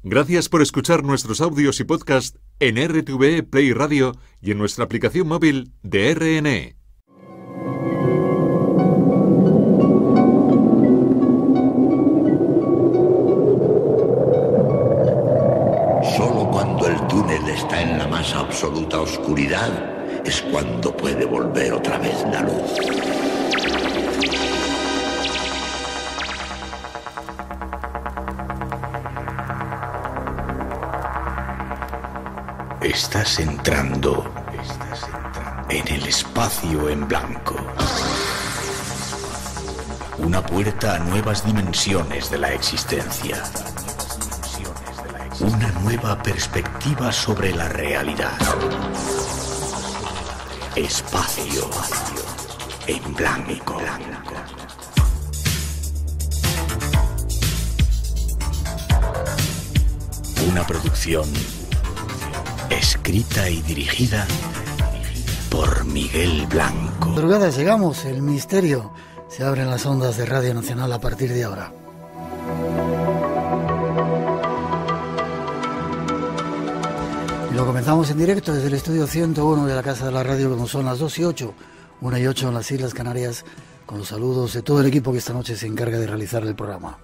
Gracias por escuchar nuestros audios y podcast en RTVE Play Radio y en nuestra aplicación móvil de RNE. Solo cuando el túnel está en la más absoluta oscuridad es cuando puede volver otra vez la luz. Estás entrando en el espacio en blanco. Una puerta a nuevas dimensiones de la existencia. Una nueva perspectiva sobre la realidad. Espacio en blanco. Una producción escrita y dirigida por Miguel Blanco. Madrugadas llegamos, el misterio se abre en las ondas de Radio Nacional a partir de ahora. Y lo comenzamos en directo desde el estudio 101 de la Casa de la Radio, como son las 2:08, 1:08 en las Islas Canarias, con los saludos de todo el equipo que esta noche se encarga de realizar el programa.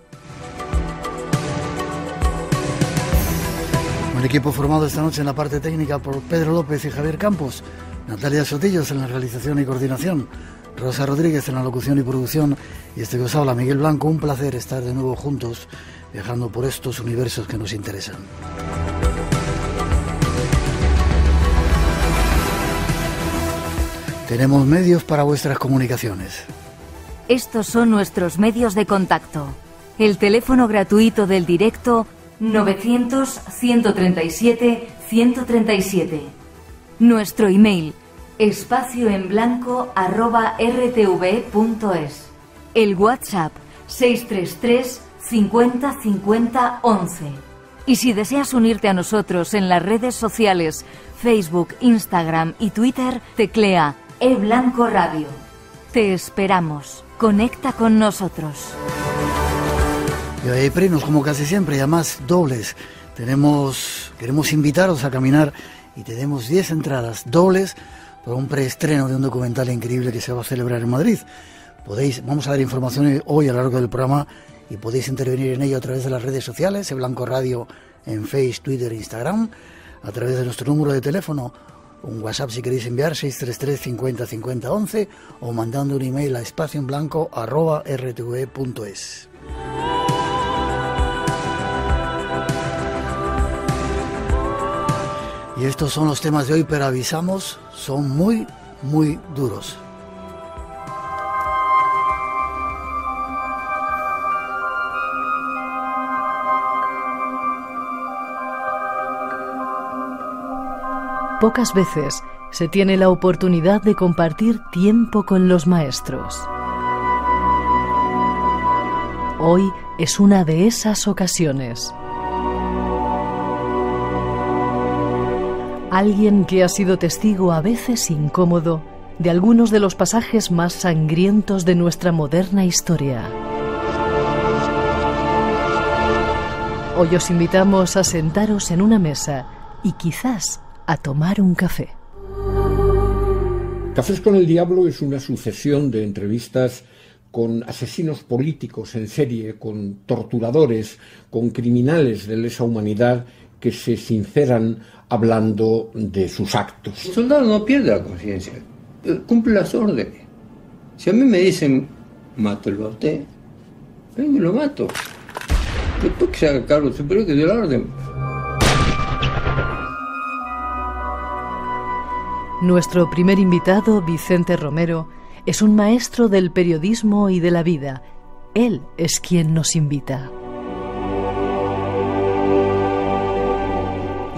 Un equipo formado esta noche en la parte técnica por Pedro López y Javier Campos, Natalia Sotillos en la realización y coordinación, Rosa Rodríguez en la locución y producción, y este que os habla, Miguel Blanco. Un placer estar de nuevo juntos, viajando por estos universos que nos interesan. Tenemos medios para vuestras comunicaciones. Estos son nuestros medios de contacto. El teléfono gratuito del directo 900-137-137. Nuestro email espacioenblanco@rtv.es. El WhatsApp 633 50 50 11. Y si deseas unirte a nosotros en las redes sociales Facebook, Instagram y Twitter, teclea eBlanco Radio. Te esperamos. Conecta con nosotros. Y hoy hay premios, como casi siempre, y además dobles. Queremos invitaros a caminar y tenemos 10 entradas dobles para un preestreno de un documental increíble que se va a celebrar en Madrid. Vamos a dar información hoy a lo largo del programa y podéis intervenir en ello a través de las redes sociales, eBlanco Radio en Facebook, Twitter e Instagram, a través de nuestro número de teléfono, un WhatsApp si queréis enviar, 633 50 50 11, o mandando un email a espacioenblanco@rtv.es. Y estos son los temas de hoy, pero avisamos, son muy, muy duros. Pocas veces se tiene la oportunidad de compartir tiempo con los maestros. Hoy es una de esas ocasiones. Alguien que ha sido testigo a veces incómodo de algunos de los pasajes más sangrientos de nuestra moderna historia. Hoy os invitamos a sentaros en una mesa y quizás a tomar un café. Cafés con el Diablo es una sucesión de entrevistas con asesinos políticos en serie, con torturadores, con criminales de lesa humanidad que se sinceran hablando de sus actos. El soldado no pierde la conciencia, cumple las órdenes. Si a mí me dicen, mátelo a usted, vengo y lo mato. Después que se haga cargo superior que dio la orden. Nuestro primer invitado, Vicente Romero, es un maestro del periodismo y de la vida. Él es quien nos invita.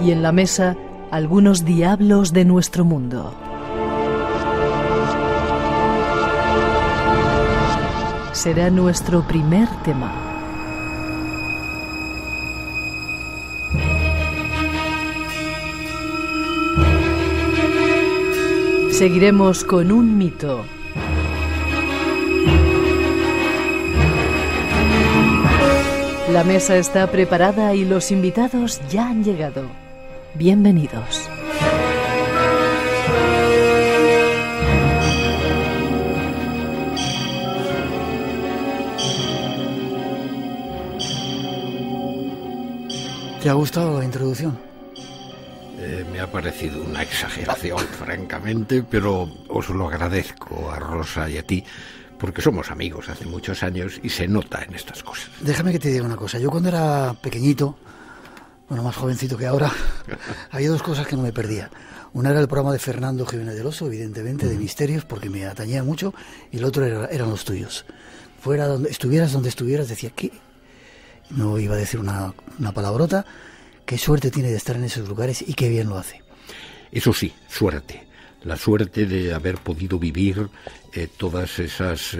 Y en la mesa, algunos diablos de nuestro mundo. Será nuestro primer tema. Seguiremos con un mito. La mesa está preparada y los invitados ya han llegado. Bienvenidos. ¿Te ha gustado la introducción? Me ha parecido una exageración, francamente, pero os lo agradezco a Rosa y a ti, porque somos amigos hace muchos años y se nota en estas cosas. Déjame que te diga una cosa. Yo cuando era pequeñito, bueno, más jovencito que ahora, había dos cosas que no me perdía. Una era el programa de Fernando Jiménez del Oso, evidentemente, de misterios, porque me atañía mucho, y el otro eran los tuyos. Fuera donde estuvieras, decía, ¿qué? No iba a decir una palabrota. Qué suerte tiene de estar en esos lugares y qué bien lo hace. Eso sí, suerte. La suerte de haber podido vivir todas esas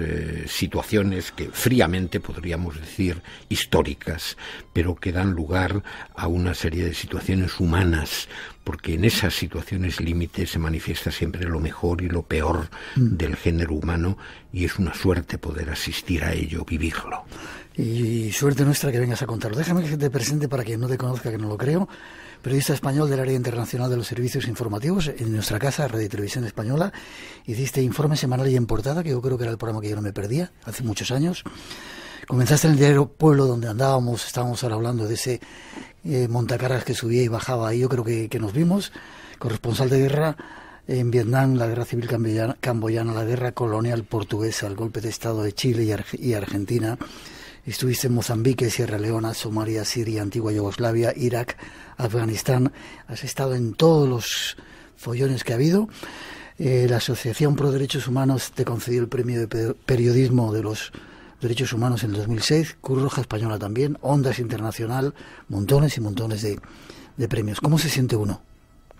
situaciones que fríamente podríamos decir históricas, pero que dan lugar a una serie de situaciones humanas, porque en esas situaciones límites se manifiesta siempre lo mejor y lo peor del género humano, y es una suerte poder asistir a ello, vivirlo. Y suerte nuestra que vengas a contarlo. Déjame que te presente para quien no te conozca, que no lo creo. Periodista español del área internacional de los servicios informativos en nuestra casa, Radio y Televisión Española. Hiciste Informe Semanal y en Portada, que yo creo que era el programa que yo no me perdía, hace muchos años. Comenzaste en el diario Pueblo, donde estábamos ahora hablando de ese montacargas que subía y bajaba ahí, yo creo que nos vimos. Corresponsal de guerra en Vietnam, la guerra civil camboyana, la guerra colonial portuguesa, el golpe de Estado de Chile y Argentina. Estuviste en Mozambique, Sierra Leona, Somalia, Siria, Antigua Yugoslavia, Irak, Afganistán. Has estado en todos los follones que ha habido. La Asociación Pro Derechos Humanos te concedió el premio de periodismo de los derechos humanos en el 2006. Cruz Roja Española también. Ondas Internacional. Montones y montones de premios. ¿Cómo se siente uno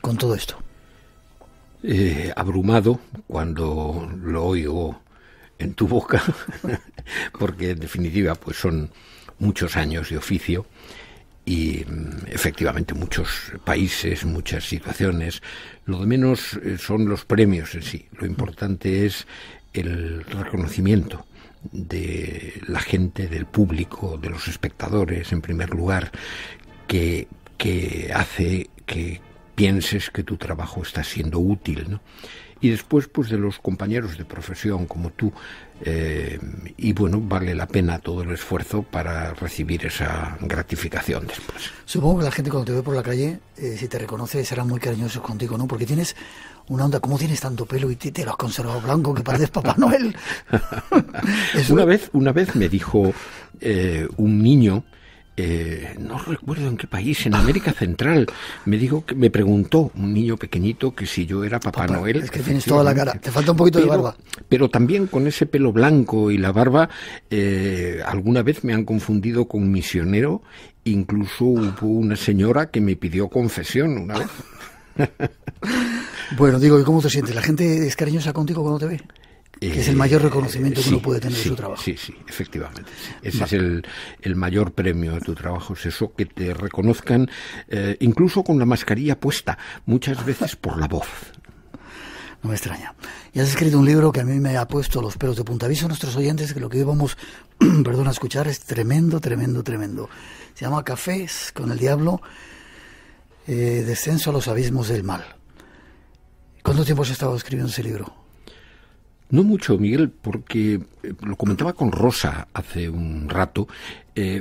con todo esto? Abrumado cuando lo oigo en tu boca, porque en definitiva pues son muchos años de oficio y efectivamente muchos países, muchas situaciones. Lo de menos son los premios en sí. Lo importante es el reconocimiento de la gente, del público, de los espectadores, en primer lugar, que hace que pienses que tu trabajo está siendo útil, ¿no? Y después, pues, de los compañeros de profesión como tú, y bueno, vale la pena todo el esfuerzo para recibir esa gratificación después. Supongo que la gente cuando te ve por la calle, si te reconoce, será muy cariñosos contigo, ¿no? Porque tienes una onda, ¿cómo tienes tanto pelo y te lo has conservado blanco que pareces Papá Noel? Una vez me dijo un niño, no recuerdo en qué país, en América Central, me preguntó un niño pequeñito que si yo era Papá Noel. Es que tienes toda la cara, te falta un poquito de barba. Pero también con ese pelo blanco y la barba, alguna vez me han confundido con misionero, incluso hubo una señora que me pidió confesión una vez. Bueno, digo, ¿y cómo te sientes? ¿La gente es cariñosa contigo cuando te ve? Que es el mayor reconocimiento que uno puede tener de su trabajo. Sí, efectivamente. Sí. Ese es el mayor premio de tu trabajo, es eso, que te reconozcan, incluso con la mascarilla puesta, muchas veces por la voz. No me extraña. Y has escrito un libro que a mí me ha puesto los pelos de punta. Aviso a nuestros oyentes que lo que íbamos a escuchar es tremendo. Se llama Cafés con el Diablo, Descenso a los abismos del mal. ¿Cuánto tiempo has estado escribiendo ese libro? No mucho, Miguel, porque lo comentaba con Rosa hace un rato,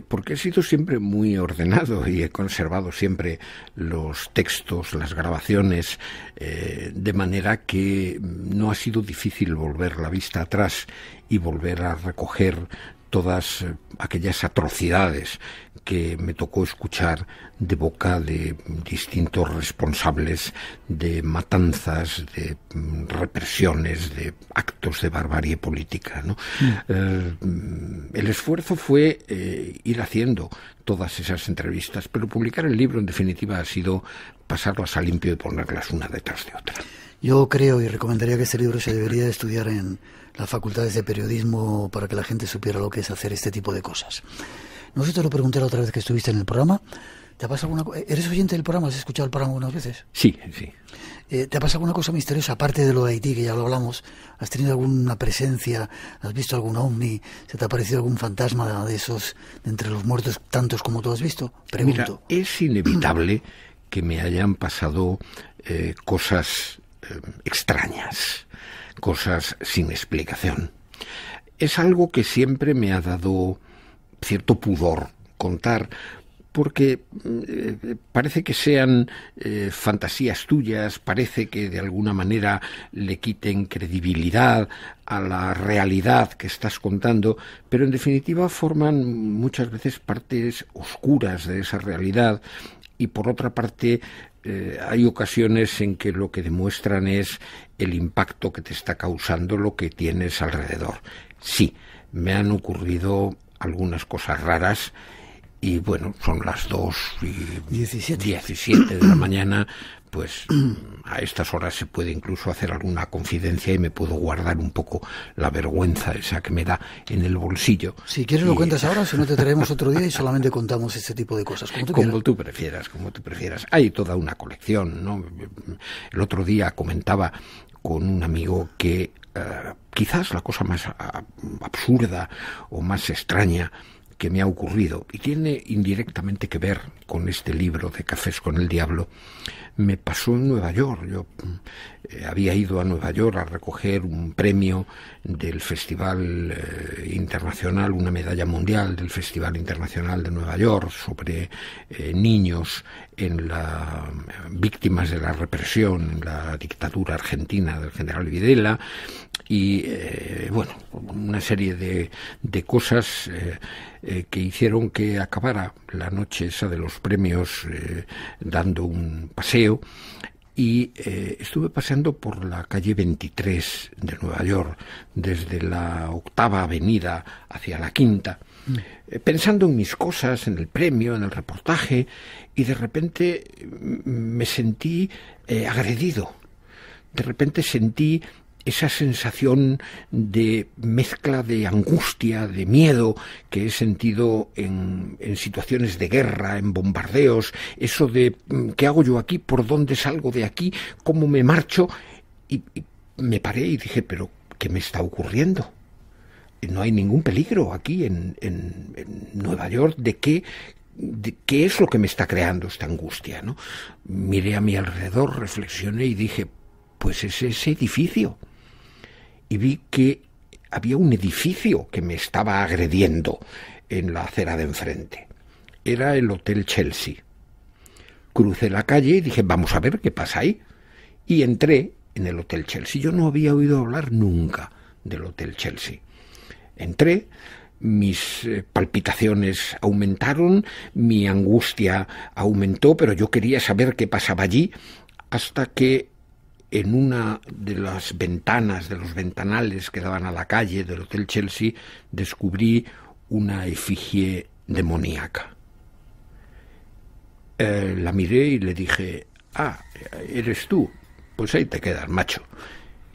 porque he sido siempre muy ordenado y he conservado siempre los textos, las grabaciones, de manera que no ha sido difícil volver la vista atrás y volver a recoger todas aquellas atrocidades que me tocó escuchar de boca de distintos responsables de matanzas, de represiones, de actos de barbarie política, ¿no? El esfuerzo fue ir haciendo todas esas entrevistas, pero publicar el libro en definitiva ha sido pasarlas a limpio y ponerlas una detrás de otra. Yo creo y recomendaría que este libro se debería estudiar en las facultades de periodismo para que la gente supiera lo que es hacer este tipo de cosas. No sé si te lo pregunté la otra vez que estuviste en el programa, ¿Te ha pasado alguna cosa? ¿Eres oyente del programa? ¿Has escuchado el programa algunas veces? Sí, sí. ¿Te ha pasado alguna cosa misteriosa, aparte de lo de Haití, que ya lo hablamos? ¿Has tenido alguna presencia? ¿Has visto algún ovni? ¿Se te ha aparecido algún fantasma de esos, de entre los muertos, tantos como tú has visto? Pregunto. Mira, es inevitable que me hayan pasado cosas extrañas, cosas sin explicación. Es algo que siempre me ha dado cierto pudor contar, porque parece que sean fantasías tuyas, parece que de alguna manera le quiten credibilidad a la realidad que estás contando, pero en definitiva forman muchas veces partes oscuras de esa realidad, y por otra parte hay ocasiones en que lo que demuestran es el impacto que te está causando lo que tienes alrededor. Sí, me han ocurrido algunas cosas raras. Y bueno, son las 2:17 de la mañana, pues a estas horas se puede incluso hacer alguna confidencia y me puedo guardar un poco la vergüenza esa que me da en el bolsillo. Si quieres lo cuentas ahora, si no te traemos otro día y solamente contamos este tipo de cosas. Como tú prefieras. Hay toda una colección, ¿no? El otro día comentaba con un amigo que quizás la cosa más absurda o más extraña que me ha ocurrido, y tiene indirectamente que ver con este libro de Cafés con el Diablo, me pasó en Nueva York. Yo había ido a Nueva York a recoger un premio del Festival Internacional, una medalla mundial del Festival Internacional de Nueva York sobre niños víctimas de la represión en la dictadura argentina del general Videla, y bueno, una serie de cosas que hicieron que acabara la noche esa de los premios dando un paseo, y estuve paseando por la calle 23 de Nueva York, desde la 8ª Avenida hacia la 5ª, pensando en mis cosas, en el premio, en el reportaje, y de repente me sentí agredido. De repente sentí esa sensación de mezcla de angustia, de miedo que he sentido en situaciones de guerra, en bombardeos, eso de ¿qué hago yo aquí? ¿Por dónde salgo de aquí? ¿Cómo me marcho? Y me paré y dije, ¿pero qué me está ocurriendo? No hay ningún peligro aquí en Nueva York. ¿De qué es lo que me está creando esta angustia, ¿no? Miré a mi alrededor, reflexioné y dije, pues es ese edificio. Y vi que había un edificio que me estaba agrediendo en la acera de enfrente. Era el Hotel Chelsea. Crucé la calle y dije, vamos a ver qué pasa ahí. Y entré en el Hotel Chelsea. Yo no había oído hablar nunca del Hotel Chelsea. Entré, mis palpitaciones aumentaron, mi angustia aumentó, pero yo quería saber qué pasaba allí, hasta que en una de las ventanas, de los ventanales que daban a la calle del Hotel Chelsea, descubrí una efigie demoníaca. La miré y le dije, ¿eres tú? Pues ahí te quedas, macho.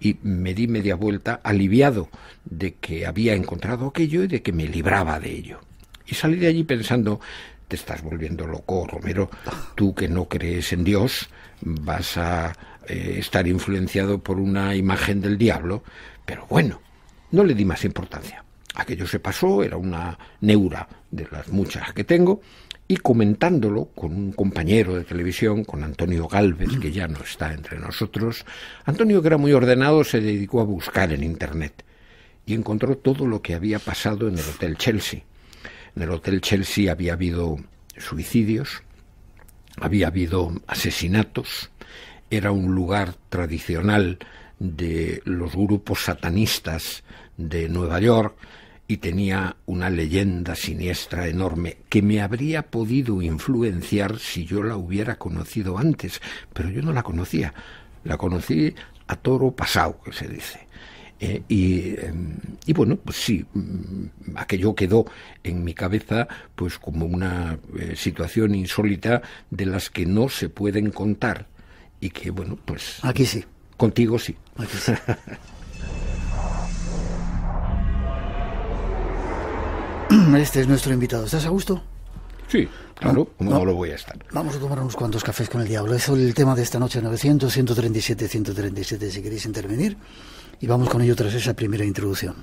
Y me di media vuelta, aliviado de que había encontrado aquello y de que me libraba de ello. Y salí de allí pensando, te estás volviendo loco, Romero. Tú que no crees en Dios, vas a estar influenciado por una imagen del diablo. Pero bueno, no le di más importancia. Aquello se pasó, era una neura de las muchas que tengo, y comentándolo con un compañero de televisión, con Antonio Gálvez, que ya no está entre nosotros, Antonio, que era muy ordenado, se dedicó a buscar en Internet y encontró todo lo que había pasado en el Hotel Chelsea. En el Hotel Chelsea había habido suicidios, había habido asesinatos, era un lugar tradicional de los grupos satanistas de Nueva York y tenía una leyenda siniestra enorme que me habría podido influenciar si yo la hubiera conocido antes, pero yo no la conocía, la conocí a toro pasado, que se dice. Y bueno, pues sí, aquello quedó en mi cabeza pues como una situación insólita de las que no se pueden contar y que, bueno, pues aquí sí. Contigo sí. Aquí sí. Este es nuestro invitado. ¿Estás a gusto? Sí, claro, ¿cómo no lo voy a estar? Vamos a tomar unos cuantos cafés con el diablo. Es el tema de esta noche, 900-137-137, si queréis intervenir. Y vamos con ello tras esa primera introducción.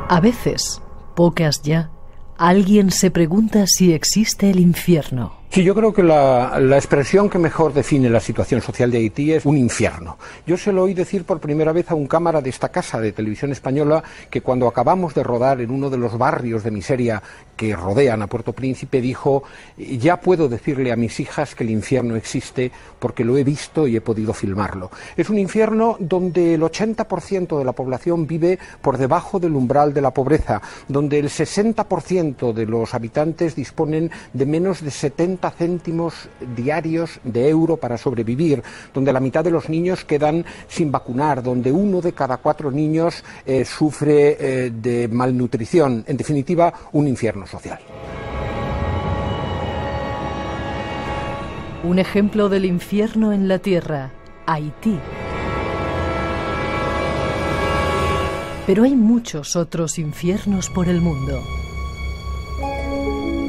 A veces, pocas ya, alguien se pregunta si existe el infierno. Sí, yo creo que la expresión que mejor define la situación social de Haití es un infierno. Yo se lo oí decir por primera vez a un cámara de esta casa de televisión española que cuando acabamos de rodar en uno de los barrios de miseria que rodean a Puerto Príncipe dijo: ya puedo decirle a mis hijas que el infierno existe porque lo he visto y he podido filmarlo. Es un infierno donde el 80% de la población vive por debajo del umbral de la pobreza, donde el 60% de los habitantes disponen de menos de 70 céntimos diarios de euro para sobrevivir, donde la mitad de los niños quedan sin vacunar, donde 1 de cada 4 niños sufre de malnutrición. En definitiva, un infierno social. Un ejemplo del infierno en la tierra, Haití. Pero hay muchos otros infiernos por el mundo.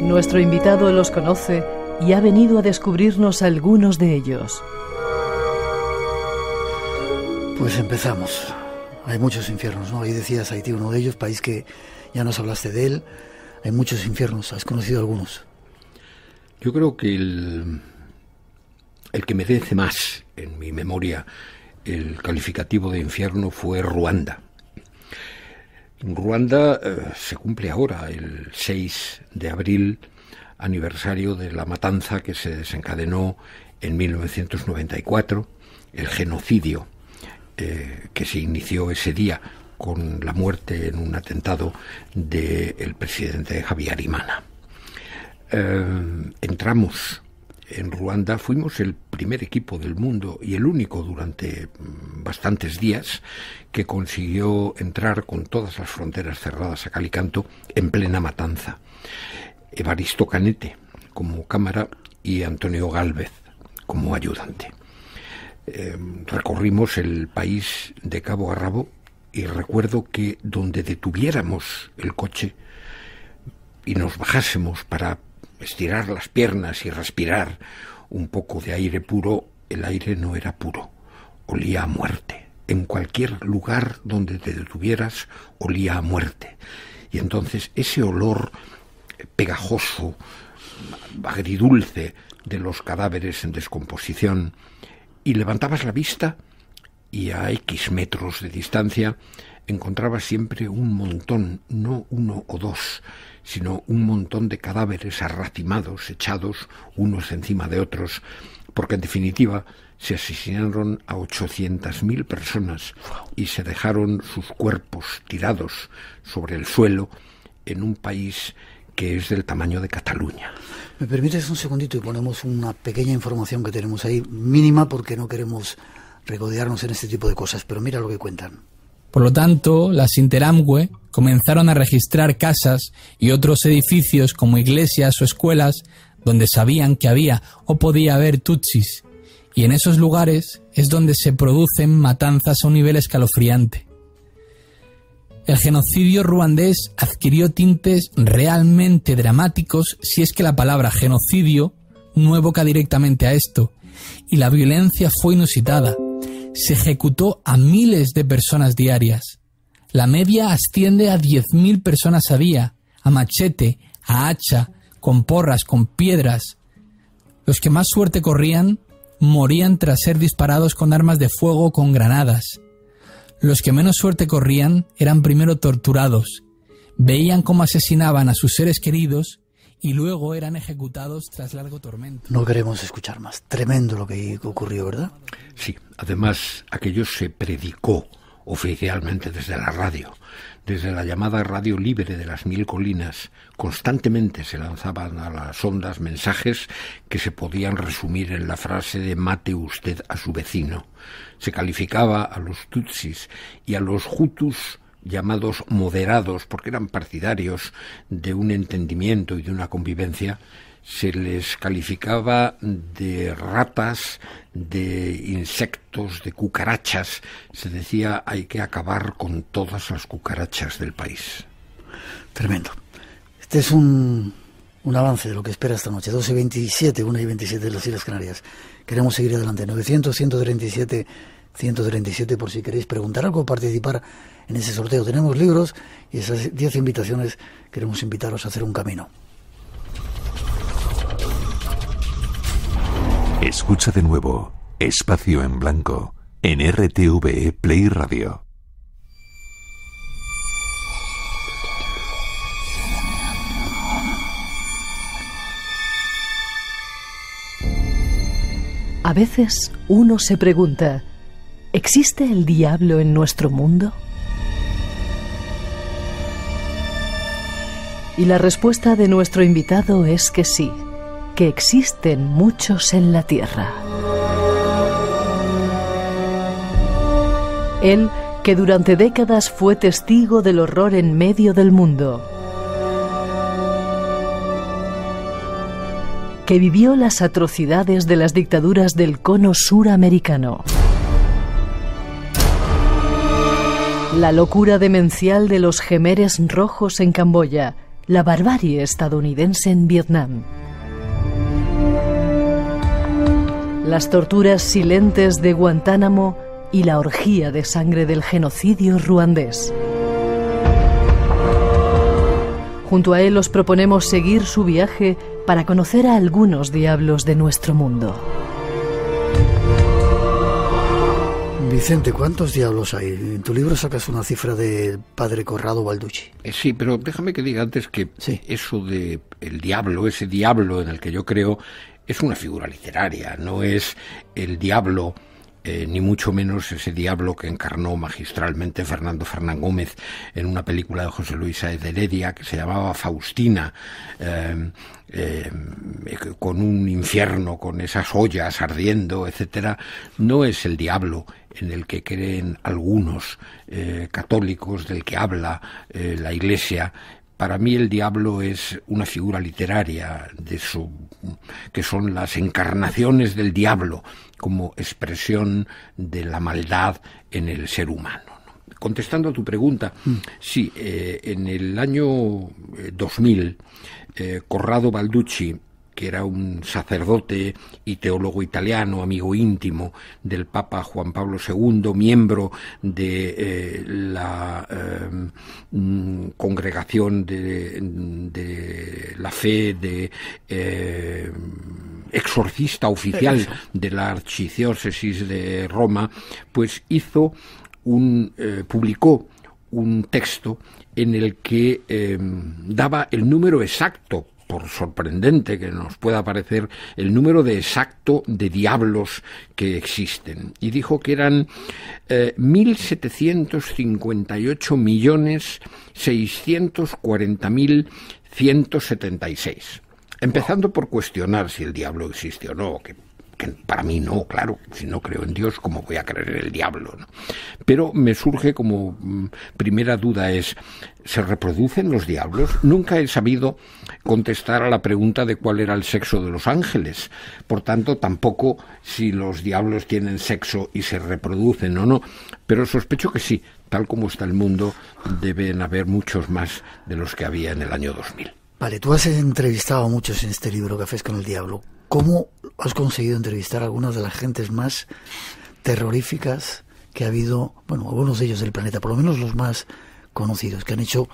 Nuestro invitado los conoce y ha venido a descubrirnos algunos de ellos. Pues empezamos. Hay muchos infiernos, ¿no? Ahí decías Haití, uno de ellos, país que ya nos hablaste de él. Hay muchos infiernos, ¿has conocido algunos? Yo creo que el que merece más en mi memoria el calificativo de infierno fue Ruanda. En Ruanda se cumple ahora el 6 de abril, aniversario de la matanza que se desencadenó en 1994, el genocidio que se inició ese día con la muerte en un atentado del presidente Habyarimana. Entramos en Ruanda, fuimos el primer equipo del mundo y el único durante bastantes días que consiguió entrar con todas las fronteras cerradas a cal y canto en plena matanza. Evaristo Canete como cámara y Antonio Gálvez como ayudante. Recorrimos el país de cabo a rabo y recuerdo que donde detuviéramos el coche y nos bajásemos para estirar las piernas y respirar un poco de aire puro, el aire no era puro, olía a muerte. En cualquier lugar donde te detuvieras olía a muerte. Y entonces ese olor pegajoso, agridulce de los cadáveres en descomposición, y levantabas la vista y a X metros de distancia encontrabas siempre un montón, no 1 o 2, sino un montón de cadáveres arracimados, echados unos encima de otros, porque en definitiva se asesinaron a 800.000 personas y se dejaron sus cuerpos tirados sobre el suelo en un país que es del tamaño de Cataluña. ¿Me permites un segundito y ponemos una pequeña información que tenemos ahí, mínima, porque no queremos regodearnos en este tipo de cosas, pero mira lo que cuentan. Por lo tanto, las Interamwe comenzaron a registrar casas y otros edificios como iglesias o escuelas donde sabían que había o podía haber tutsis, y en esos lugares es donde se producen matanzas a un nivel escalofriante. El genocidio ruandés adquirió tintes realmente dramáticos si es que la palabra genocidio no evoca directamente a esto, y la violencia fue inusitada. Se ejecutó a miles de personas diarias. La media asciende a 10.000 personas a día, a machete, a hacha, con porras, con piedras. Los que más suerte corrían morían tras ser disparados con armas de fuego o con granadas. Los que menos suerte corrían eran primero torturados, veían cómo asesinaban a sus seres queridos y luego eran ejecutados tras largo tormento. No queremos escuchar más. Tremendo lo que ocurrió, ¿verdad? Sí, además aquello se predicó oficialmente desde la radio, desde la llamada Radio Libre de las 1000 Colinas. Constantemente se lanzaban a las ondas mensajes que se podían resumir en la frase de «mate usted a su vecino». Se calificaba a los tutsis y a los hutus llamados moderados, porque eran partidarios de un entendimiento y de una convivencia, se les calificaba de ratas, de insectos, de cucarachas. Se decía, hay que acabar con todas las cucarachas del país. Tremendo. Este es un avance de lo que espera esta noche. 12:27, 1:27 de las Islas Canarias. Queremos seguir adelante. 900-137-137 por si queréis preguntar algo o participar en ese sorteo. Tenemos libros y esas 10 invitaciones queremos invitaros a hacer un camino. Escucha de nuevo Espacio en Blanco en RTVE Play Radio. A veces uno se pregunta, ¿existe el diablo en nuestro mundo? Y la respuesta de nuestro invitado es que sí, que existen muchos en la Tierra. Él, que durante décadas fue testigo del horror en medio del mundo, que vivió las atrocidades de las dictaduras del cono suramericano, la locura demencial de los Jemeres rojos en Camboya, la barbarie estadounidense en Vietnam, las torturas silentes de Guantánamo y la orgía de sangre del genocidio ruandés. Junto a él os proponemos seguir su viaje para conocer a algunos diablos de nuestro mundo. Vicente, ¿cuántos diablos hay? En tu libro sacas una cifra del padre Corrado Balducci. Sí, pero déjame que diga antes que eso de el diablo, ese diablo en el que yo creo, es una figura literaria, no es el diablo, ni mucho menos ese diablo que encarnó magistralmente Fernando Fernán Gómez en una película de José Luis Sáez de Heredia que se llamaba Faustina, con un infierno, con esas ollas ardiendo, etcétera. No es el diablo en el que creen algunos católicos, del que habla la Iglesia. Para mí el diablo es una figura literaria que son las encarnaciones del diablo como expresión de la maldad en el ser humano. Contestando a tu pregunta, sí, en el año 2000, Corrado Balducci, que era un sacerdote y teólogo italiano, amigo íntimo del Papa Juan Pablo II, miembro de la congregación de la fe de exorcista oficial de la archidiócesis de Roma, pues publicó un texto en el que daba el número exacto, por sorprendente que nos pueda parecer, el número exacto de diablos que existen. Y dijo que eran 1.758.640.176. Empezando por cuestionar si el diablo existe o no, que para mí no, claro, si no creo en Dios, ¿cómo voy a creer en el diablo, no? Pero me surge como primera duda ¿se reproducen los diablos? Nunca he sabido contestar a la pregunta de cuál era el sexo de los ángeles, por tanto tampoco si los diablos tienen sexo y se reproducen o no, pero sospecho que sí, tal como está el mundo, deben haber muchos más de los que había en el año 2000. Vale, tú has entrevistado a muchos en este libro, Cafés con el Diablo. ¿Cómo has conseguido entrevistar a algunas de las gentes más terroríficas que ha habido, bueno, algunos de ellos del planeta, por lo menos los más conocidos, que han hecho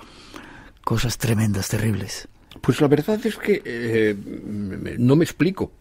cosas tremendas, terribles? Pues la verdad es que no me explico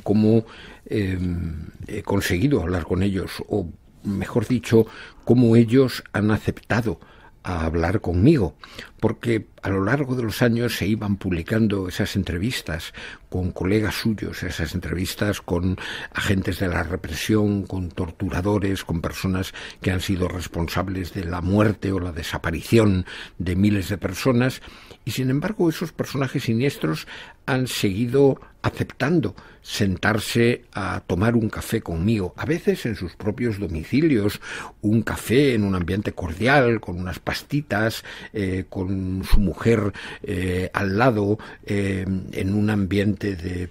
cómo he conseguido hablar con ellos, o mejor dicho, cómo ellos han aceptado a hablar conmigo, porque a lo largo de los años se iban publicando esas entrevistas con colegas suyos, esas entrevistas con agentes de la represión, con torturadores, con personas que han sido responsables de la muerte o la desaparición de miles de personas, y sin embargo esos personajes siniestros han seguido aceptando sentarse a tomar un café conmigo, a veces en sus propios domicilios, un café en un ambiente cordial, con unas pastitas, con su mujer al lado, en un ambiente de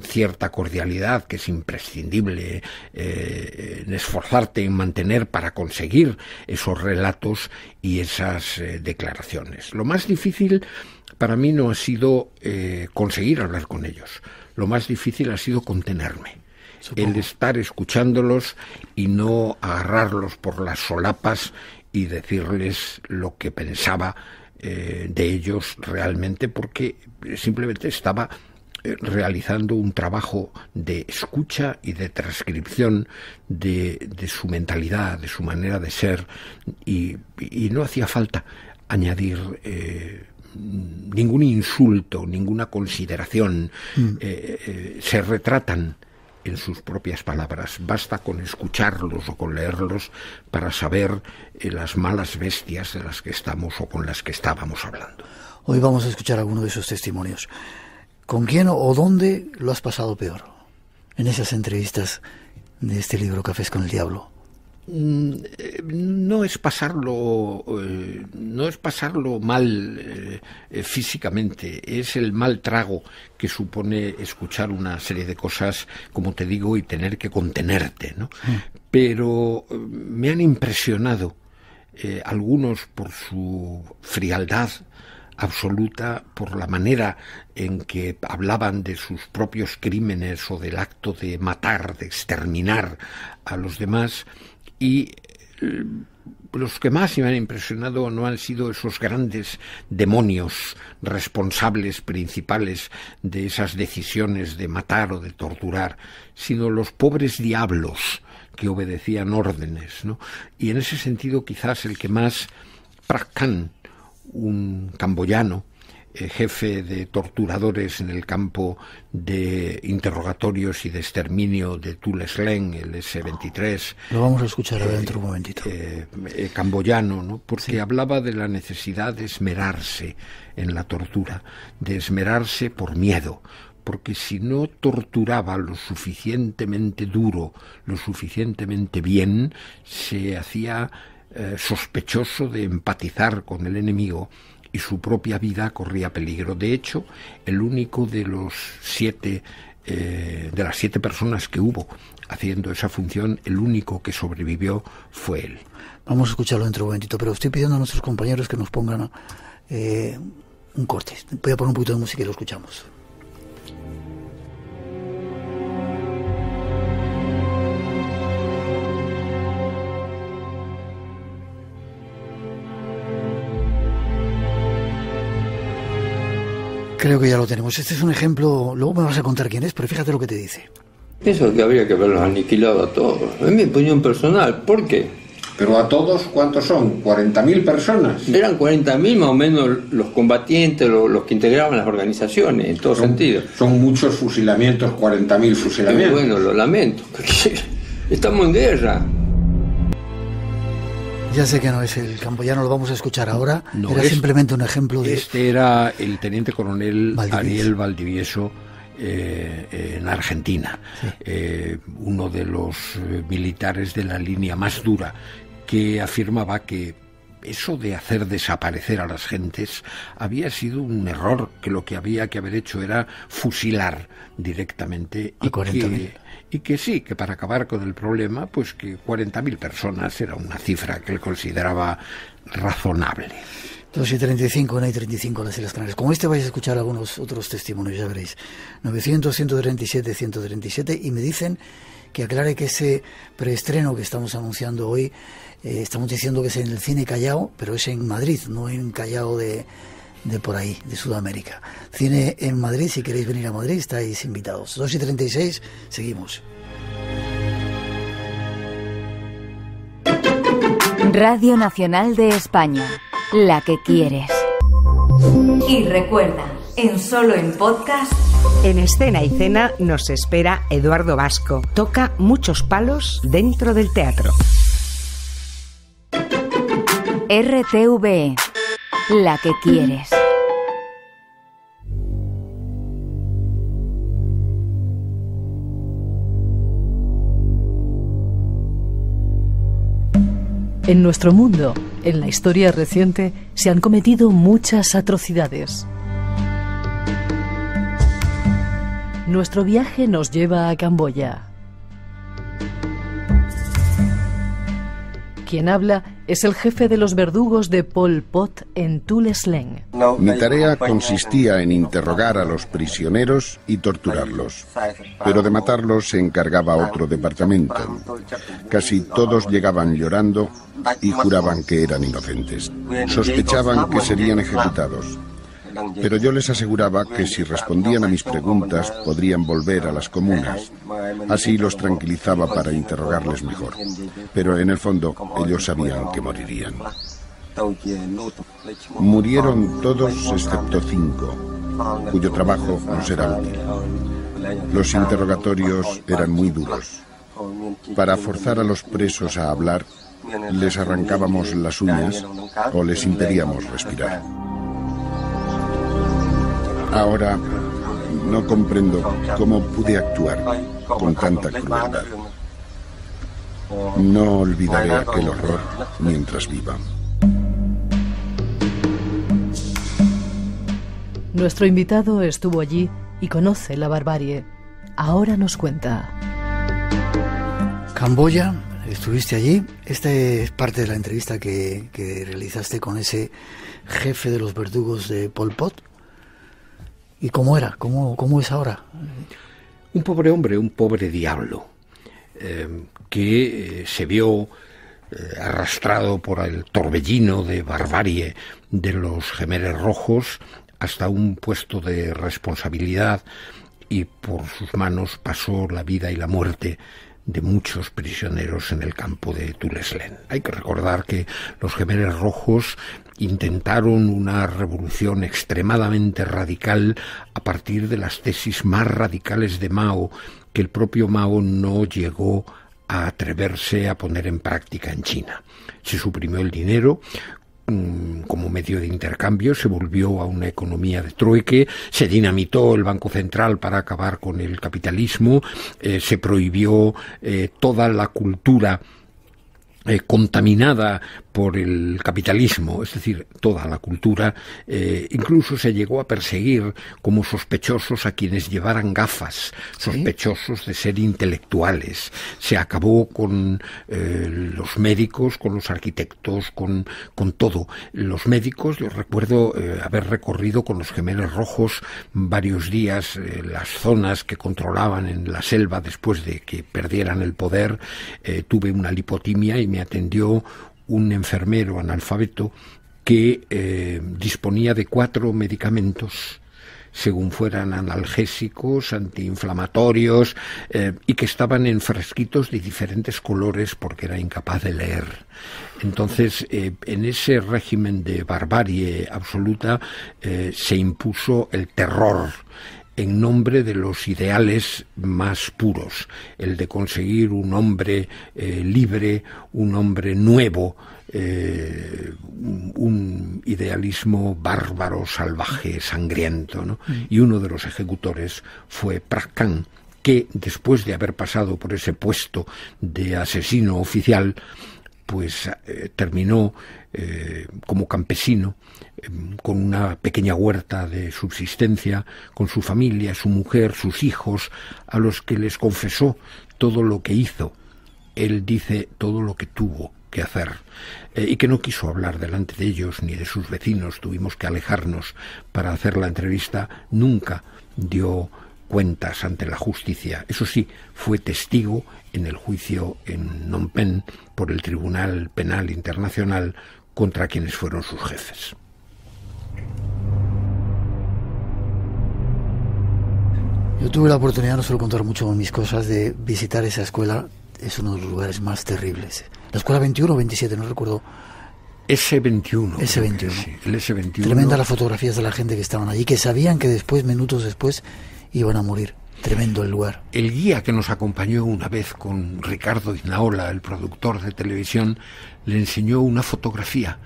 cierta cordialidad que es imprescindible en esforzarte en mantener para conseguir esos relatos y esas declaraciones. Lo más difícil para mí no ha sido conseguir hablar con ellos. Lo más difícil ha sido contenerme. Supongo. El estar escuchándolos y no agarrarlos por las solapas y decirles lo que pensaba de ellos realmente, porque simplemente estaba realizando un trabajo de escucha y de transcripción de su mentalidad, de su manera de ser, y no hacía falta añadir ningún insulto, ninguna consideración. Se retratan en sus propias palabras. Basta con escucharlos o con leerlos para saber las malas bestias de las que estamos o con las que estábamos hablando. Hoy vamos a escuchar alguno de esos testimonios. ¿Con quién o dónde lo has pasado peor en esas entrevistas de este libro, Cafés con el Diablo? No es pasarlo mal físicamente, es el mal trago que supone escuchar una serie de cosas, como te digo, y tener que contenerte, ¿no? Pero me han impresionado algunos por su frialdad absoluta, por la manera en que hablaban de sus propios crímenes o del acto de matar, de exterminar a los demás. Y los que más me han impresionado no han sido esos grandes demonios responsables principales de esas decisiones de matar o de torturar, sino los pobres diablos que obedecían órdenes, ¿no? Y en ese sentido quizás el que más, Prak Khan, un camboyano, jefe de torturadores en el campo de interrogatorios y de exterminio de Tu Sleng, el S-23. Lo vamos a escuchar dentro un momentito. Camboyano, ¿no? Porque hablaba de la necesidad de esmerarse en la tortura, de esmerarse por miedo, porque si no torturaba lo suficientemente duro, lo suficientemente bien, se hacía sospechoso de empatizar con el enemigo y su propia vida corría peligro. De hecho, el único de las 7 personas que hubo haciendo esa función, el único que sobrevivió fue él. Vamos a escucharlo dentro de un momentito, pero estoy pidiendo a nuestros compañeros que nos pongan un corte. Voy a poner un poquito de música y lo escuchamos. Creo que ya lo tenemos. Este es un ejemplo, luego me vas a contar quién es, pero fíjate lo que te dice. Pienso que habría que haberlos aniquilado a todos. Es mi opinión personal. ¿Por qué? Pero a todos, ¿cuántos son? ¿40.000 personas? Eran 40.000 más o menos los combatientes, los que integraban las organizaciones, en todo sentido. Son muchos fusilamientos, 40.000 fusilamientos. Bueno, lo lamento. Estamos en guerra. Ya sé que no es el camboyano, lo vamos a escuchar ahora. No, era simplemente un ejemplo de... Este era el teniente coronel Ariel Valdivieso en Argentina, sí. Uno de los militares de la línea más dura, que afirmaba que eso de hacer desaparecer a las gentes había sido un error, que lo que había que haber hecho era fusilar directamente y que sí, que para acabar con el problema, pues que 40.000 personas era una cifra que él consideraba razonable. 2:35, 1:35 las Islas Canarias. Como este vais a escuchar algunos otros testimonios, ya veréis. 900-137-137, y me dicen que aclare que ese preestreno que estamos anunciando hoy, estamos diciendo que es en el Cine Callao, pero es en Madrid, no en Callao de por ahí, de Sudamérica. Cine en Madrid, si queréis venir a Madrid, estáis invitados. 2:36, seguimos. Radio Nacional de España, la que quieres. Y recuerda, en Solo en Podcast... En Escena y Cena nos espera Eduardo Vasco. Toca muchos palos dentro del teatro. RTV, la que quieres. En nuestro mundo, en la historia reciente, se han cometido muchas atrocidades. Nuestro viaje nos lleva a Camboya. Quien habla es el jefe de los verdugos de Pol Pot en Tu Sleng. Mi tarea consistía en interrogar a los prisioneros y torturarlos, pero de matarlos se encargaba otro departamento. Casi todos llegaban llorando y juraban que eran inocentes. Sospechaban que serían ejecutados, pero yo les aseguraba que si respondían a mis preguntas podrían volver a las comunas. Así los tranquilizaba para interrogarles mejor, pero en el fondo ellos sabían que morirían. Murieron todos excepto 5, cuyo trabajo nos era útil. Los interrogatorios eran muy duros. Para forzar a los presos a hablar, les arrancábamos las uñas o les impedíamos respirar. Ahora no comprendo cómo pude actuar con tanta crueldad. No olvidaré aquel horror mientras viva. Nuestro invitado estuvo allí y conoce la barbarie. Ahora nos cuenta. Camboya, estuviste allí. Esta es parte de la entrevista que realizaste con ese jefe de los verdugos de Pol Pot. ¿Y cómo era? ¿Cómo es ahora? Un pobre hombre, un pobre diablo, que se vio arrastrado por el torbellino de barbarie de los Jemeres Rojos hasta un puesto de responsabilidad, y por sus manos pasó la vida y la muerte de muchos prisioneros en el campo de Tu Sleng. Hay que recordar que los Jemeres Rojos intentaron una revolución extremadamente radical a partir de las tesis más radicales de Mao, que el propio Mao no llegó a atreverse a poner en práctica en China. Se suprimió el dinero como medio de intercambio, se volvió a una economía de trueque, se dinamitó el Banco Central para acabar con el capitalismo, se prohibió toda la cultura contaminada por el capitalismo, es decir, toda la cultura. Incluso se llegó a perseguir como sospechosos a quienes llevaran gafas, sospechosos de ser intelectuales. Se acabó con los médicos, con los arquitectos, con todo. Los médicos, yo recuerdo haber recorrido con los Jemeres Rojos varios días las zonas que controlaban en la selva después de que perdieran el poder. Tuve una lipotimia y me atendió un enfermero analfabeto que disponía de 4 medicamentos, según fueran analgésicos, antiinflamatorios, y que estaban en frasquitos de diferentes colores porque era incapaz de leer. Entonces, en ese régimen de barbarie absoluta se impuso el terror en nombre de los ideales más puros, el de conseguir un hombre libre, un hombre nuevo, un idealismo bárbaro, salvaje, sangriento, ¿no? Y uno de los ejecutores fue Prak Khan, que después de haber pasado por ese puesto de asesino oficial, pues terminó como campesino, con una pequeña huerta de subsistencia, con su familia, su mujer, sus hijos, a los que les confesó todo lo que hizo. Él dice todo lo que tuvo que hacer, y que no quiso hablar delante de ellos ni de sus vecinos. Tuvimos que alejarnos para hacer la entrevista. Nunca dio cuentas ante la justicia. Eso sí, fue testigo en el juicio en Phnom Penh por el Tribunal Penal Internacional contra quienes fueron sus jefes. Yo tuve la oportunidad, no suelo contar mucho mis cosas, de visitar esa escuela. Es uno de los lugares más terribles. La escuela 21 o 27, no recuerdo S-21. S-21. Sí, el S-21. Tremenda las fotografías de la gente que estaban allí, que sabían que después, minutos después, iban a morir. Tremendo el lugar. El guía que nos acompañó una vez con Ricardo Iznaola, el productor de televisión, le enseñó una fotografía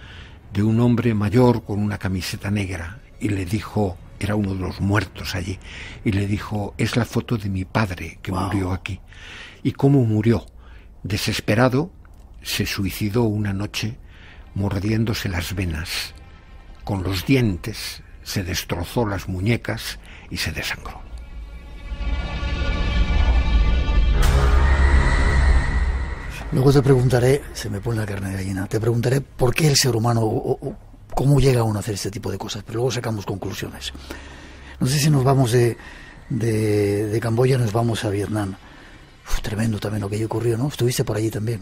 de un hombre mayor con una camiseta negra y le dijo, era uno de los muertos allí, y le dijo, es la foto de mi padre que murió aquí. ¿Y cómo murió? Desesperado, se suicidó una noche mordiéndose las venas. Con los dientes se destrozó las muñecas y se desangró. Luego te preguntaré, se me pone la carne de gallina, te preguntaré por qué el ser humano, o cómo llega uno a hacer este tipo de cosas, pero luego sacamos conclusiones. No sé si nos vamos de Camboya, nos vamos a Vietnam. Tremendo también lo que ocurrió, ¿no? Estuviste por allí también.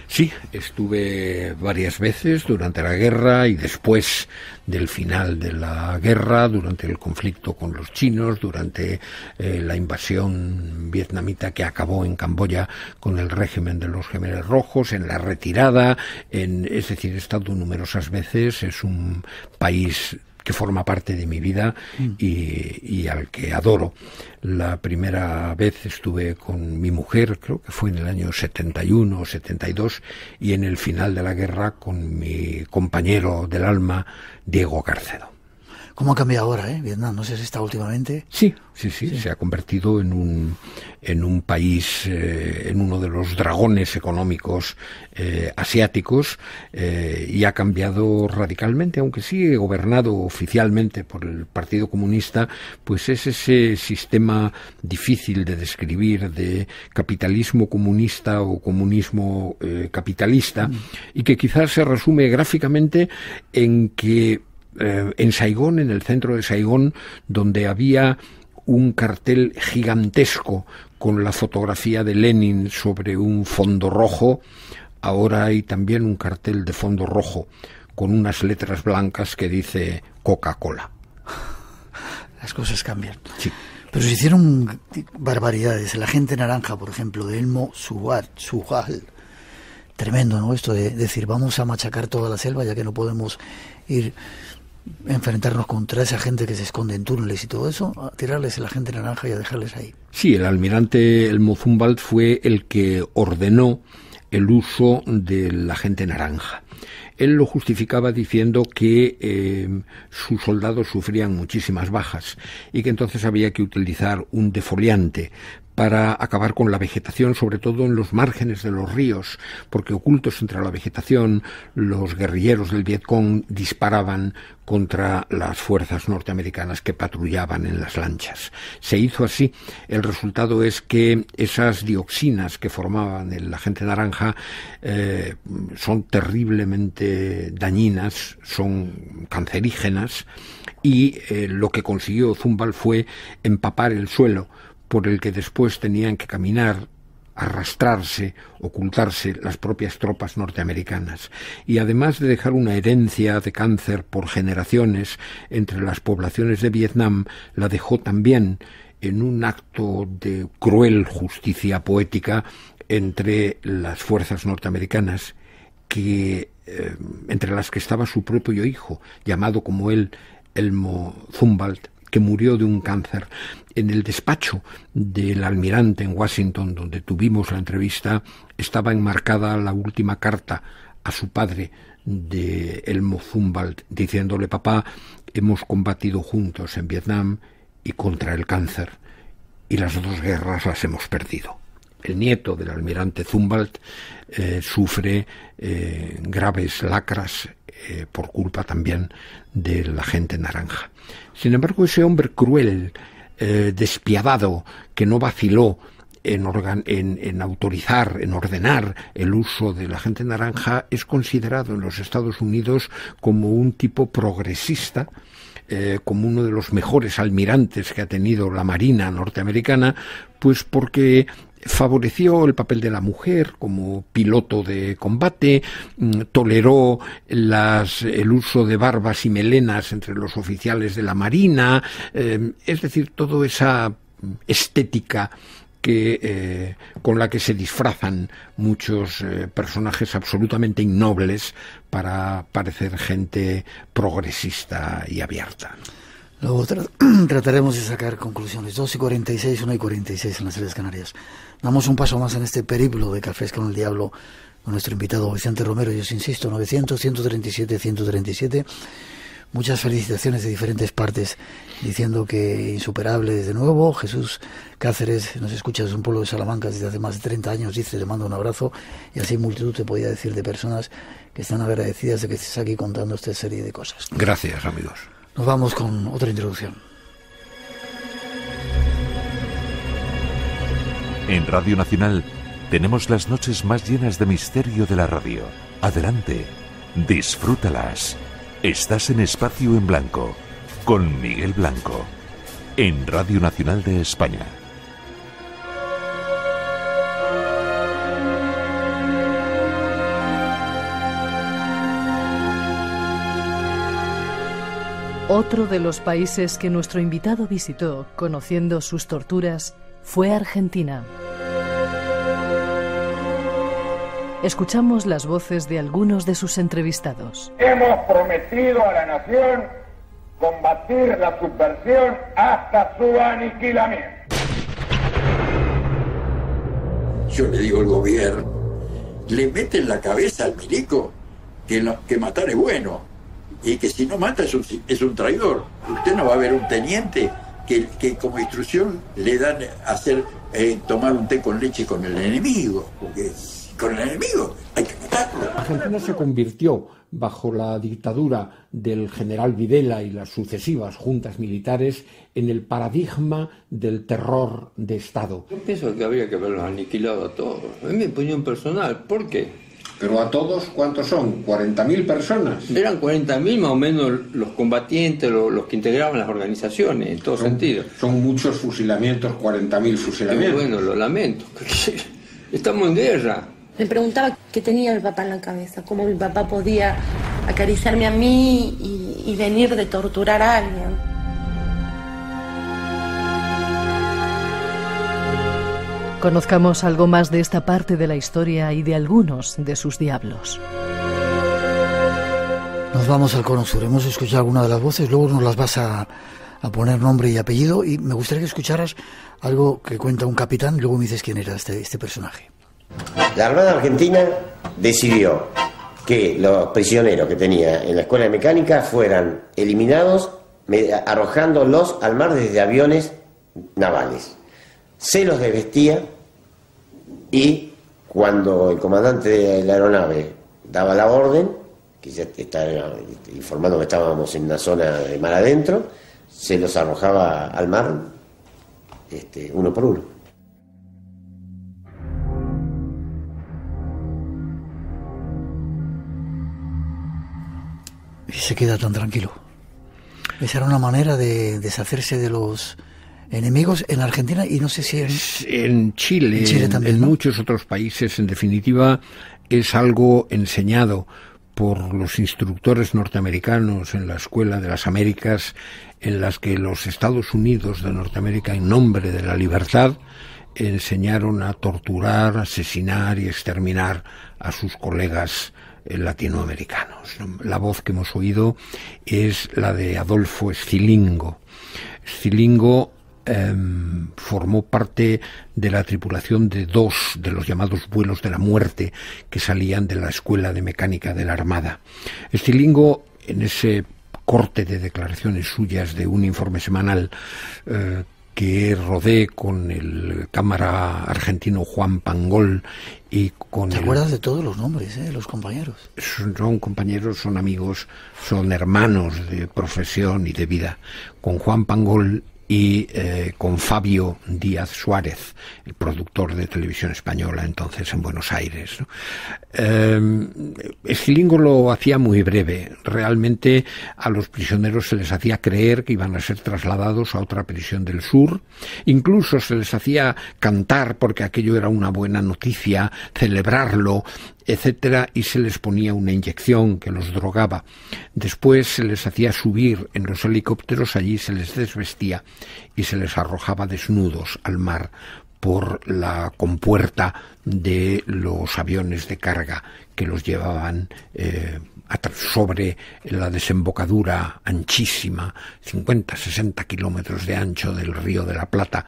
Sí, estuve varias veces durante la guerra y después del final de la guerra, durante el conflicto con los chinos, durante la invasión vietnamita que acabó en Camboya con el régimen de los Gemeres Rojos, en la retirada, es decir, he estado numerosas veces, es un país que forma parte de mi vida y al que adoro. La primera vez estuve con mi mujer, creo que fue en el año 71 o 72, y en el final de la guerra con mi compañero del alma, Diego Carcedo. ¿Cómo ha cambiado ahora, Vietnam? No sé si está últimamente. Sí, se ha convertido en un país, en uno de los dragones económicos asiáticos, y ha cambiado radicalmente, aunque sigue gobernado oficialmente por el Partido Comunista, pues es ese sistema difícil de describir de capitalismo comunista o comunismo capitalista, y que quizás se resume gráficamente en que en Saigón, en el centro de Saigón, donde había un cartel gigantesco con la fotografía de Lenin sobre un fondo rojo, ahora hay también un cartel de fondo rojo con unas letras blancas que dice Coca-Cola. Las cosas cambian. Sí. Pero se hicieron barbaridades. El agente naranja, por ejemplo, de Elmo Suhal. Tremendo, ¿no? Esto de decir, vamos a machacar toda la selva ya que no podemos ir enfrentarnos contra esa gente que se esconde en túneles y todo eso, a tirarles el agente naranja y a dejarles ahí. Sí, el almirante Elmo Zumwalt fue el que ordenó el uso del agente naranja. Él lo justificaba diciendo que sus soldados sufrían muchísimas bajas y que entonces había que utilizar un defoliante para acabar con la vegetación, sobre todo en los márgenes de los ríos, porque ocultos entre la vegetación, los guerrilleros del Vietcong disparaban contra las fuerzas norteamericanas que patrullaban en las lanchas. Se hizo así. El resultado es que esas dioxinas que formaban el agente naranja son terriblemente dañinas, son cancerígenas, y lo que consiguió Zumwalt fue empapar el suelo por el que después tenían que caminar, arrastrarse, ocultarse las propias tropas norteamericanas. Y además de dejar una herencia de cáncer por generaciones entre las poblaciones de Vietnam, la dejó también en un acto de cruel justicia poética entre las fuerzas norteamericanas, que entre las que estaba su propio hijo, llamado como él Elmo Zumwalt, que murió de un cáncer. En el despacho del almirante en Washington, donde tuvimos la entrevista, estaba enmarcada la última carta a su padre de Elmo Zumwalt, diciéndole: papá, hemos combatido juntos en Vietnam y contra el cáncer, y las dos guerras las hemos perdido. El nieto del almirante Zumwalt sufre graves lacras por culpa también del agente naranja. Sin embargo, ese hombre cruel, despiadado, que no vaciló en autorizar, en ordenar el uso del agente naranja, es considerado en los Estados Unidos como un tipo progresista, como uno de los mejores almirantes que ha tenido la Marina norteamericana, pues porque favoreció el papel de la mujer como piloto de combate, toleró el uso de barbas y melenas entre los oficiales de la Marina, es decir, toda esa estética con la que se disfrazan muchos personajes absolutamente innobles para parecer gente progresista y abierta. Luego trataremos de sacar conclusiones. 2:46, 1:46 en las Islas Canarias. Damos un paso más en este periplo de Cafés con el Diablo con nuestro invitado Vicente Romero. Yo os insisto, 900-137-137. Muchas felicitaciones de diferentes partes diciendo que insuperables de nuevo. Jesús Cáceres nos escucha desde un pueblo de Salamanca desde hace más de 30 años, dice, le mando un abrazo, y así multitud te podía decir de personas que están agradecidas de que estés aquí contando esta serie de cosas. Gracias, amigos. Nos vamos con otra introducción. En Radio Nacional tenemos las noches más llenas de misterio de la radio. Adelante, disfrútalas. Estás en Espacio en Blanco, con Miguel Blanco, en Radio Nacional de España. Otro de los países que nuestro invitado visitó, conociendo sus torturas, fue Argentina. Escuchamos las voces de algunos de sus entrevistados. Hemos prometido a la nación combatir la subversión hasta su aniquilamiento. Yo le digo al gobierno, le mete en la cabeza al milico que matar es bueno y que si no mata es un traidor. Usted no va a ver un teniente que como instrucción le dan a hacer tomar un té con leche con el enemigo, porque con el enemigo hay que matarlo. Argentina se convirtió, bajo la dictadura del general Videla y las sucesivas juntas militares, en el paradigma del terror de Estado. Yo pienso que habría que haberlos aniquilado a todos. A mí me opinión personal. ¿Por qué? Pero a todos, ¿cuántos son? ¿40.000 personas? Eran 40.000 más o menos los combatientes, los que integraban las organizaciones, en todo sentido. Son muchos fusilamientos, 40.000 fusilamientos. Bueno, lo lamento. Estamos en guerra. Me preguntaba qué tenía mi papá en la cabeza, cómo mi papá podía acariciarme a mí y venir de torturar a alguien. Conozcamos algo más de esta parte de la historia y de algunos de sus diablos. Nos vamos al Cono Sur. Hemos escuchado alguna de las voces, luego nos las vas a poner nombre y apellido, y me gustaría que escucharas algo que cuenta un capitán y luego me dices quién era este personaje. La Armada Argentina decidió que los prisioneros que tenía en la Escuela de Mecánica fueran eliminados arrojándolos al mar desde aviones navales. Se los desvestía y cuando el comandante de la aeronave daba la orden, que ya estaba informando que estábamos en una zona de mar adentro, se los arrojaba al mar uno por uno. Y se queda tan tranquilo. Esa era una manera de deshacerse de los enemigos en Argentina y no sé si en Chile también, ¿no? Muchos otros países. En definitiva, es algo enseñado por los instructores norteamericanos en la Escuela de las Américas, en las que los Estados Unidos de Norteamérica, en nombre de la libertad, enseñaron a torturar, asesinar y exterminar a sus colegas latinoamericanos. La voz que hemos oído es la de Adolfo Scilingo. Scilingo formó parte de la tripulación de 2 de los llamados vuelos de la muerte que salían de la Escuela de Mecánica de la Armada. Scilingo, en ese corte de declaraciones suyas de un informe semanal que rodé con el cámara argentino Juan Pangol y con... ¿Te acuerdas de todos los nombres, los compañeros? Son compañeros, son amigos, son hermanos de profesión y de vida. Con Juan Pangol y con Fabio Díaz Suárez, el productor de Televisión Española entonces en Buenos Aires, ¿no? Scilingo lo hacía muy breve. Realmente a los prisioneros se les hacía creer que iban a ser trasladados a otra prisión del sur, incluso se les hacía cantar porque aquello era una buena noticia, celebrarlo, etcétera, y se les ponía una inyección que los drogaba. Después se les hacía subir en los helicópteros, allí se les desvestía y se les arrojaba desnudos al mar por la compuerta de los aviones de carga que los llevaban sobre la desembocadura anchísima, 50-60 kilómetros de ancho del Río de la Plata,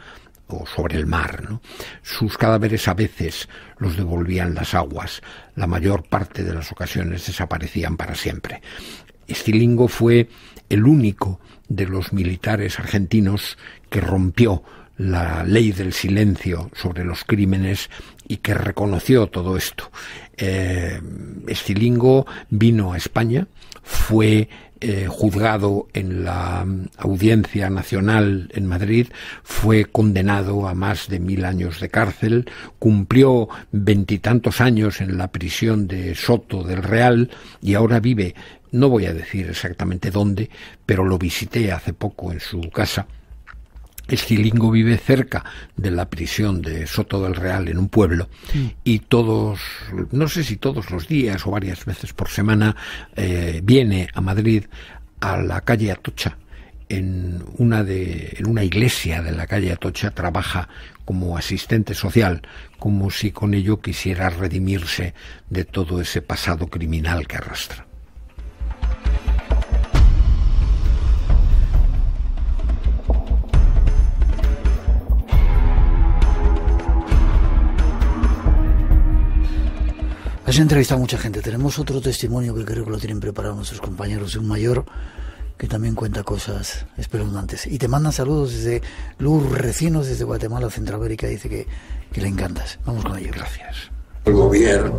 o sobre el mar, ¿no? Sus cadáveres a veces los devolvían las aguas, la mayor parte de las ocasiones desaparecían para siempre. Estilingo fue el único de los militares argentinos que rompió la ley del silencio sobre los crímenes y que reconoció todo esto. Estilingo vino a España, fue juzgado en la Audiencia Nacional en Madrid, fue condenado a más de 1000 años de cárcel, cumplió 20 y tantos años en la prisión de Soto del Real y ahora vive, no voy a decir exactamente dónde, pero lo visité hace poco en su casa. Estilingo vive cerca de la prisión de Soto del Real, en un pueblo, y todos, no sé si todos los días o varias veces por semana, viene a Madrid, a la calle Atocha. En una iglesia de la calle Atocha trabaja como asistente social, como si con ello quisiera redimirse de todo ese pasado criminal que arrastra. Has entrevistado a mucha gente. Tenemos otro testimonio que creo que lo tienen preparado nuestros compañeros, de un mayor que también cuenta cosas espeluznantes. Y te mandan saludos desde Luz Recinos, desde Guatemala, Centroamérica. Dice que le encantas. Vamos con ello. Gracias. El gobierno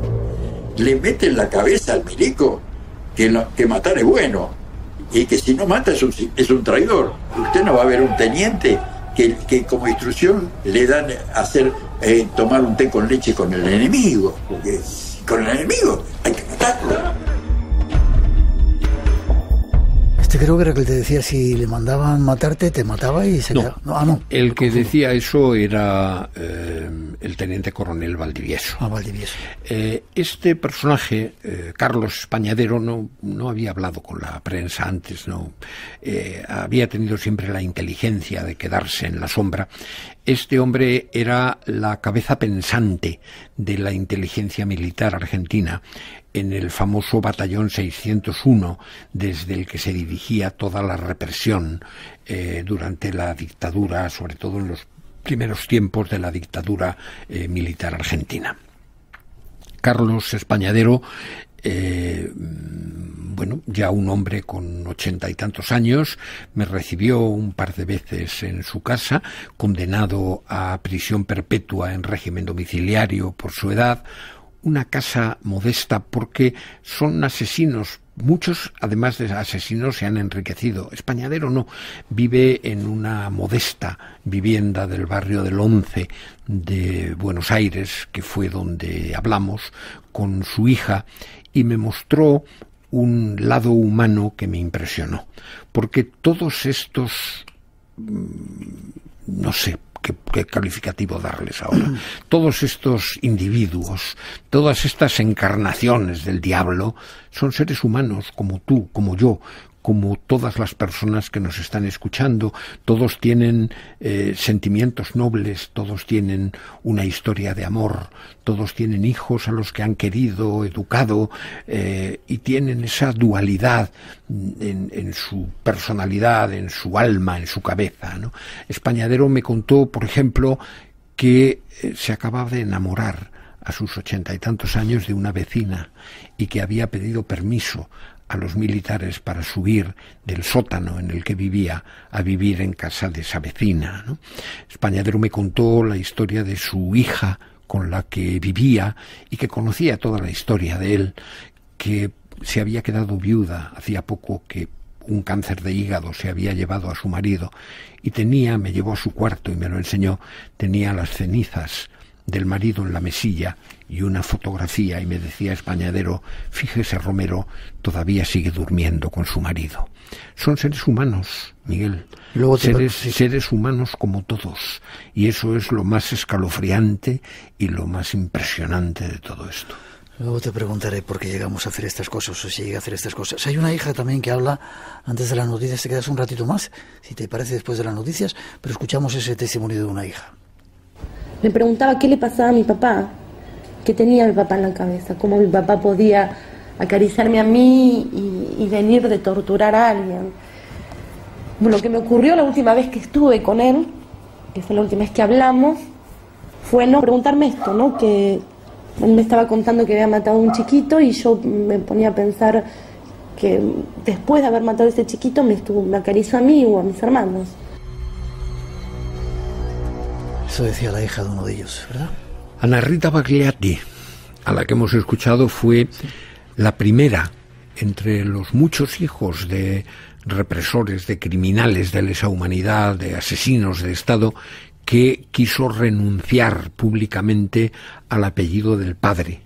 le mete en la cabeza al milico que matar es bueno y que si no mata es un traidor. Usted no va a ver un teniente que como instrucción le dan a hacer tomar un té con leche con el enemigo, porque con el enemigo hay que matarlo. Creo que era el que te decía, si le mandaban matarte, te mataba y se quedaba. No. El que decía eso era el teniente coronel Valdivieso. Valdivieso. Este personaje, Carlos Españadero, no había hablado con la prensa antes, no había tenido siempre la inteligencia de quedarse en la sombra. Este hombre era la cabeza pensante de la inteligencia militar argentina en el famoso batallón 601, desde el que se dirigía toda la represión durante la dictadura, sobre todo en los primeros tiempos de la dictadura militar argentina. Carlos Españadero, ya un hombre con 80 y tantos años, me recibió un par de veces en su casa, condenado a prisión perpetua en régimen domiciliario por su edad. Una casa modesta porque son asesinos. Muchos, además de asesinos, se han enriquecido. Españadero no. Vive en una modesta vivienda del barrio del Once de Buenos Aires, que fue donde hablamos, con su hija, y me mostró un lado humano que me impresionó. Porque todos estos, no sé qué calificativo darles ahora, todos estos individuos, todas estas encarnaciones del diablo, son seres humanos como tú, como yo, como todas las personas que nos están escuchando. Todos tienen sentimientos nobles, todos tienen una historia de amor, todos tienen hijos a los que han querido, educado, y tienen esa dualidad en su personalidad, en su alma, en su cabeza, ¿no? Españadero me contó, por ejemplo, que se acababa de enamorar a sus 80 y tantos años de una vecina y que había pedido permiso a los militares para subir del sótano en el que vivía a vivir en casa de esa vecina, ¿no? Españadero me contó la historia de su hija con la que vivía y que conocía toda la historia de él, que se había quedado viuda hacía poco, que un cáncer de hígado se había llevado a su marido y me llevó a su cuarto y me lo enseñó, tenía las cenizas del marido en la mesilla y una fotografía, y me decía Españadero: fíjese, Romero, todavía sigue durmiendo con su marido. Son seres humanos, Miguel, seres humanos como todos, y eso es lo más escalofriante y lo más impresionante de todo esto. Luego te preguntaré por qué llegamos a hacer estas cosas, o si llega a hacer estas cosas. Hay una hija también que habla antes de las noticias. Te quedas un ratito más, si te parece, después de las noticias, pero escuchamos ese testimonio de una hija. Me preguntaba qué le pasaba a mi papá, qué tenía mi papá en la cabeza, cómo mi papá podía acariciarme a mí y venir de torturar a alguien. Lo que me ocurrió la última vez que estuve con él, que fue la última vez que hablamos, fue no preguntarme esto, ¿no? Que él me estaba contando que había matado a un chiquito y yo me ponía a pensar que después de haber matado a ese chiquito me acarició a mí o a mis hermanos. Eso decía la hija de uno de ellos, ¿verdad? Ana Rita Bagliati, a la que hemos escuchado, fue la primera entre los muchos hijos de represores, de criminales de lesa humanidad, de asesinos de Estado, que quiso renunciar públicamente al apellido del padre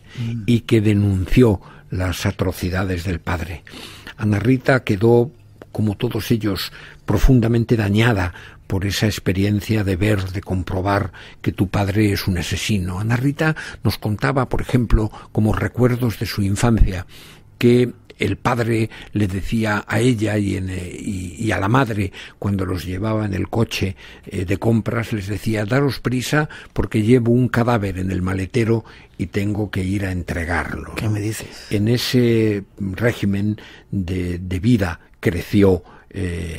y que denunció las atrocidades del padre. Ana Rita quedó, como todos ellos, profundamente dañada por esa experiencia de ver, de comprobar que tu padre es un asesino. Ana Rita nos contaba, por ejemplo, como recuerdos de su infancia, que el padre le decía a ella y a la madre, cuando los llevaba en el coche de compras, les decía: daros prisa porque llevo un cadáver en el maletero y tengo que ir a entregarlo. ¿Qué me dices? En ese régimen de vida creció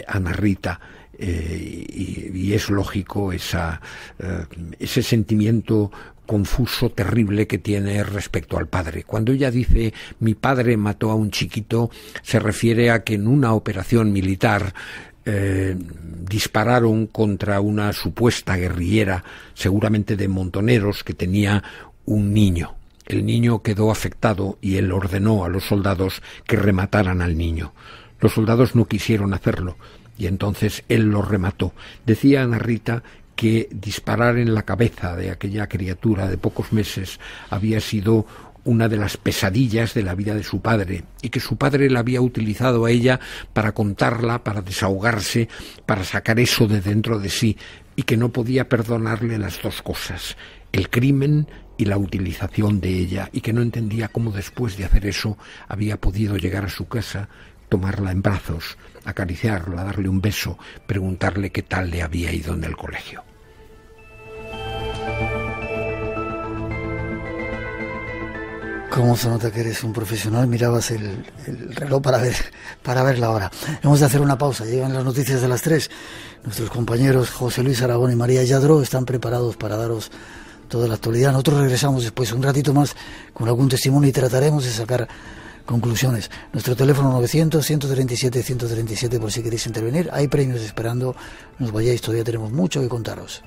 Ana Rita. Y es lógico ese sentimiento confuso, terrible que tiene respecto al padre. Cuando ella dice mi padre mató a un chiquito, se refiere a que en una operación militar dispararon contra una supuesta guerrillera, seguramente de montoneros, que tenía un niño. El niño quedó afectado y él ordenó a los soldados que remataran al niño. Los soldados no quisieron hacerlo y entonces él lo remató. Decía Ana Rita que disparar en la cabeza de aquella criatura de pocos meses había sido una de las pesadillas de la vida de su padre, y que su padre la había utilizado a ella para contarla, para desahogarse, para sacar eso de dentro de sí, y que no podía perdonarle las dos cosas: el crimen y la utilización de ella, y que no entendía cómo después de hacer eso había podido llegar a su casa, tomarla en brazos, acariciarla, darle un beso, preguntarle qué tal le había ido en el colegio. ¿Cómo se nota que eres un profesional? Mirabas el reloj para ver la hora. Hemos de hacer una pausa. Llegan las noticias de las 3. Nuestros compañeros José Luis Aragón y María Lladró están preparados para daros toda la actualidad. Nosotros regresamos después un ratito más con algún testimonio y trataremos de sacar conclusiones. Nuestro teléfono 900-137-137 por si queréis intervenir. Hay premios esperando. No os vayáis, todavía tenemos mucho que contaros.